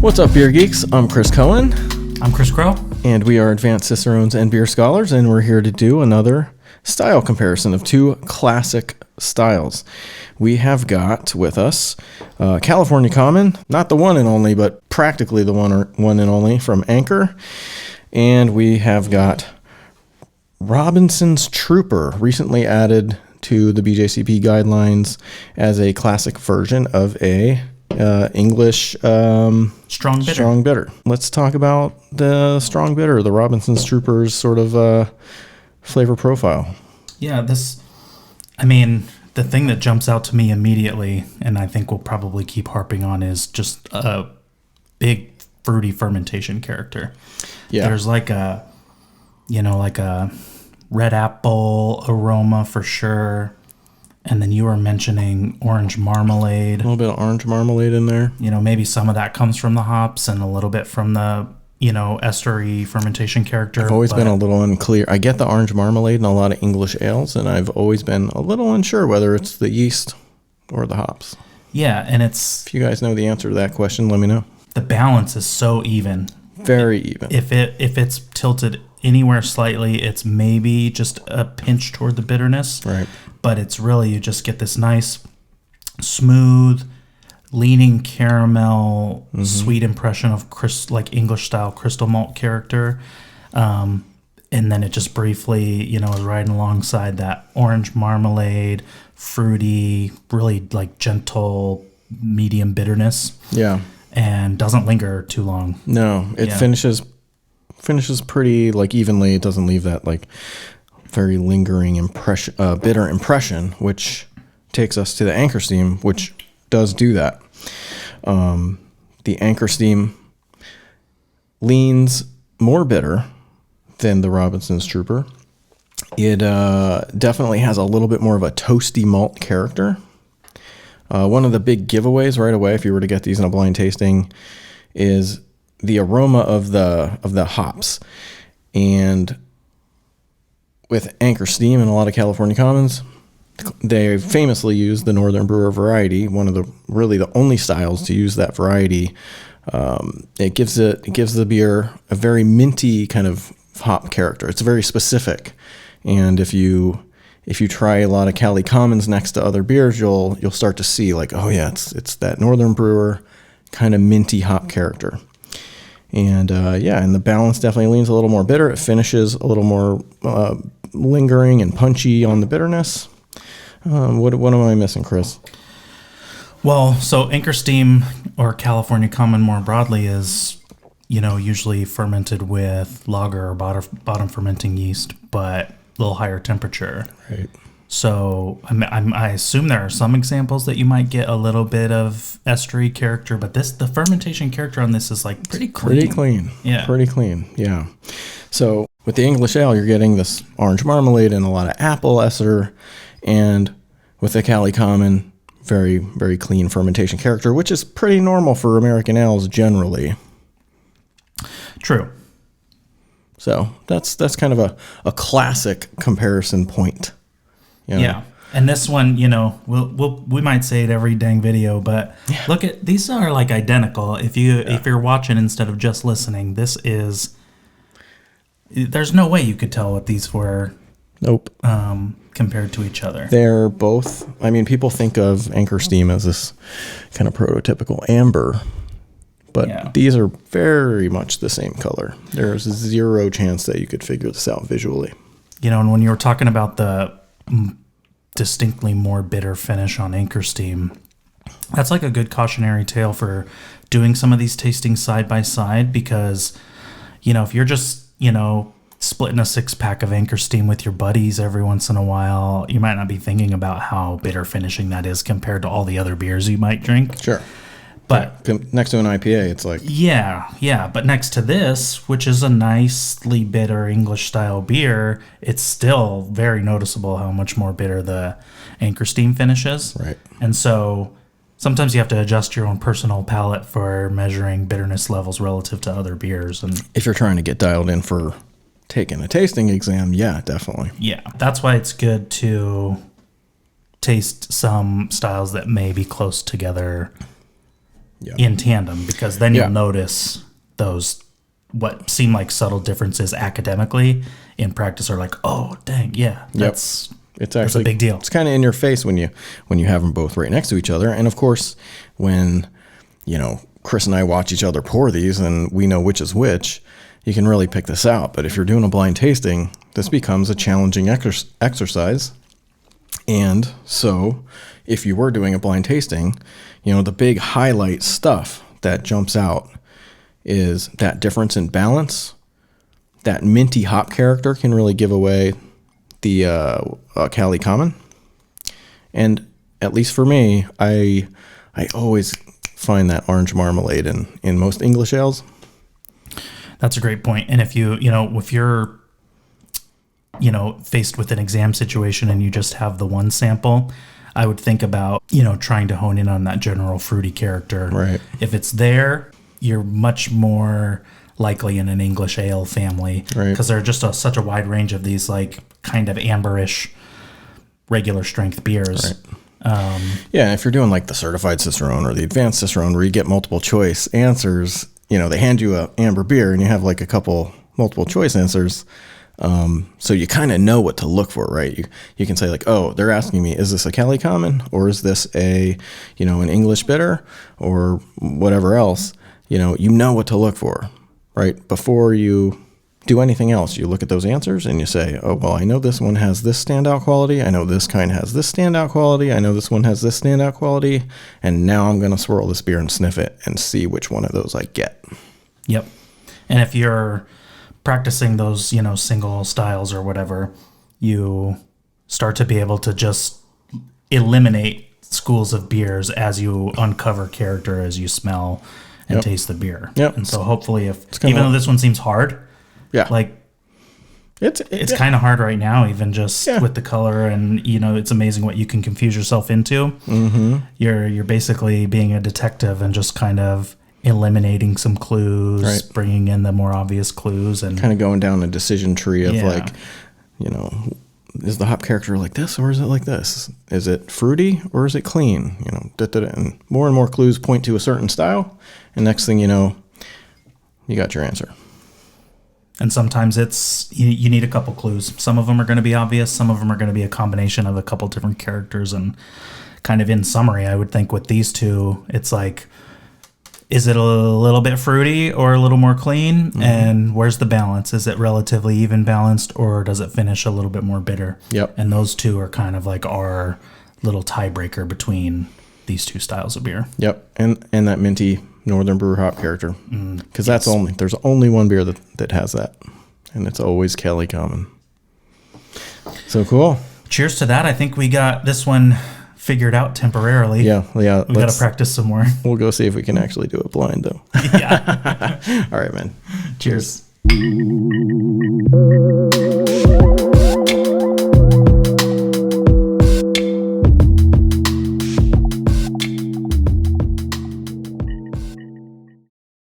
What's up, beer geeks? I'm Chris Cohen. I'm Chris Crowe. And we are advanced Cicerones and beer scholars, and we're here to do another style comparison of two classic styles. We have got with us California Common, not the one and only, but practically the one and only from Anchor. And we have got Robinson's Trooper, recently added to the BJCP Guidelines as a classic version of a English strong bitter. Let's talk about the strong bitter, the Robinson's Trooper's sort of flavor profile. Yeah, the thing that jumps out to me immediately, and I think we'll probably keep harping on, is just a big fruity fermentation character. Yeah. There's like a red apple aroma for sure. And then you were mentioning orange marmalade. A little bit of orange marmalade in there. Maybe some of that comes from the hops and a little bit from the, estery fermentation character. I've always been a little unclear. I get the orange marmalade in a lot of English ales, and I've always been a little unsure whether it's the yeast or the hops. Yeah, and it's... If you guys know the answer to that question, let me know. The balance is so even. Very even. If it's tilted anywhere slightly, it's maybe just a pinch toward the bitterness. Right. But it's really, you just get this nice, smooth, leaning caramel, sweet impression of English-style crystal malt character. And then it just briefly, is riding alongside that orange marmalade, fruity, really gentle, medium bitterness. Yeah. And doesn't linger too long. No, it finishes pretty evenly. It doesn't leave that very lingering impression, bitter impression, which takes us to the Anchor Steam, which does do that. The Anchor Steam leans more bitter than the Robinson's Trooper. It definitely has a little bit more of a toasty malt character. One of the big giveaways right away, if you were to get these in a blind tasting, is the aroma of the hops. And with Anchor Steam and a lot of California Commons, they famously use the Northern Brewer variety, one of the only styles to use that variety. It gives the beer a very minty kind of hop character. It's very specific, and if you try a lot of Cali Commons next to other beers, you'll start to see it's that Northern Brewer kind of minty hop character. And and the balance definitely leans a little more bitter. It finishes a little more lingering and punchy on the bitterness. What am I missing, Chris? Well, so Anchor Steam or California Common more broadly is, usually fermented with lager or bottom fermenting yeast, but a little higher temperature. Right. So I assume there are some examples that you might get a little bit of estery character, but the fermentation character on this is pretty clean. Pretty clean. Yeah. Pretty clean. Yeah. So with the English ale, you're getting this orange marmalade and a lot of apple ester, and with the Cali Common, very, very clean fermentation character, which is pretty normal for American ales generally. True. So that's kind of a classic comparison point. Yeah. And this one, we might say it every dang video, but look at these are identical. If you're watching instead of just listening, there's no way you could tell what these were. Nope. Compared to each other. They're both, people think of Anchor Steam as this kind of prototypical amber, but these are very much the same color. There's zero chance that you could figure this out visually. And when you were talking about the distinctly more bitter finish on Anchor Steam, that's a good cautionary tale for doing some of these tastings side by side, because if you're just splitting a 6-pack of Anchor Steam with your buddies every once in a while, you might not be thinking about how bitter finishing that is compared to all the other beers you might drink. Sure. But next to an IPA, it's yeah. But next to this, which is a nicely bitter English style beer, it's still very noticeable how much more bitter the Anchor Steam finish is. Right. And so sometimes you have to adjust your own personal palate for measuring bitterness levels relative to other beers. And if you're trying to get dialed in for taking a tasting exam, yeah, definitely. Yeah, that's why it's good to taste some styles that may be close together in tandem, because then you'll Yeah. notice those what seem like subtle differences academically in practice are like, oh dang, yeah, that's It's a big deal. It's kind of in your face when you have them both right next to each other. And of course, when Chris and I watch each other pour these and we know which is which, you can really pick this out. But if you're doing a blind tasting, this becomes a challenging exercise. And so if you were doing a blind tasting, the big highlight stuff that jumps out is that difference in balance. That minty hop character can really give away the Cali Common. And at least for me, I always find that orange marmalade in most English ales. That's a great point. And if if you're faced with an exam situation and you just have the one sample, I would think about, trying to hone in on that general fruity character. Right. If it's there, you're much more likely in an English ale family, because there are just such a wide range of these like kind of amberish regular strength beers. Right. If you're doing like the certified Cicerone or the advanced Cicerone where you get multiple choice answers, they hand you a amber beer and you have like a couple multiple choice answers. So you kind of know what to look for, right? You can say like, oh, they're asking me, is this a Cali Common or is this an English bitter or whatever else? You know what to look for, right? Before you do anything else, you look at those answers and you say, oh, well, I know this one has this standout quality. I know this kind has this standout quality. I know this one has this standout quality. And now I'm going to swirl this beer and sniff it and see which one of those I get. Yep. And if you're practicing those, single styles or whatever, you start to be able to just eliminate schools of beers as you uncover character, as you smell and taste the beer. Yep. And so hopefully even though this one seems hard, like it's kind of hard right now, even just with the color, and it's amazing what you can confuse yourself into. Mm-hmm. You're basically being a detective and just kind of eliminating some clues, bringing in the more obvious clues, and kind of going down a decision tree of like, is the hop character like this or is it like this? Is it fruity or is it clean? And more clues point to a certain style, and next thing you know, you got your answer. And sometimes it's you need a couple clues. Some of them are going to be obvious. Some of them are going to be a combination of a couple different characters. And kind of in summary, I would think with these two, it's like, is it a little bit fruity or a little more clean? Mm-hmm. And where's the balance? Is it relatively even balanced, or does it finish a little bit more bitter? Yep. And those two are kind of like our little tiebreaker between these two styles of beer. Yep. And that minty Northern Brewer hop character. Because there's only one beer that has that. And it's always Cali Common. So cool. Cheers to that. I think we got this one figured out temporarily. Yeah. We got to practice some more. We'll go see if we can actually do it blind, though. Yeah. All right, man. Cheers.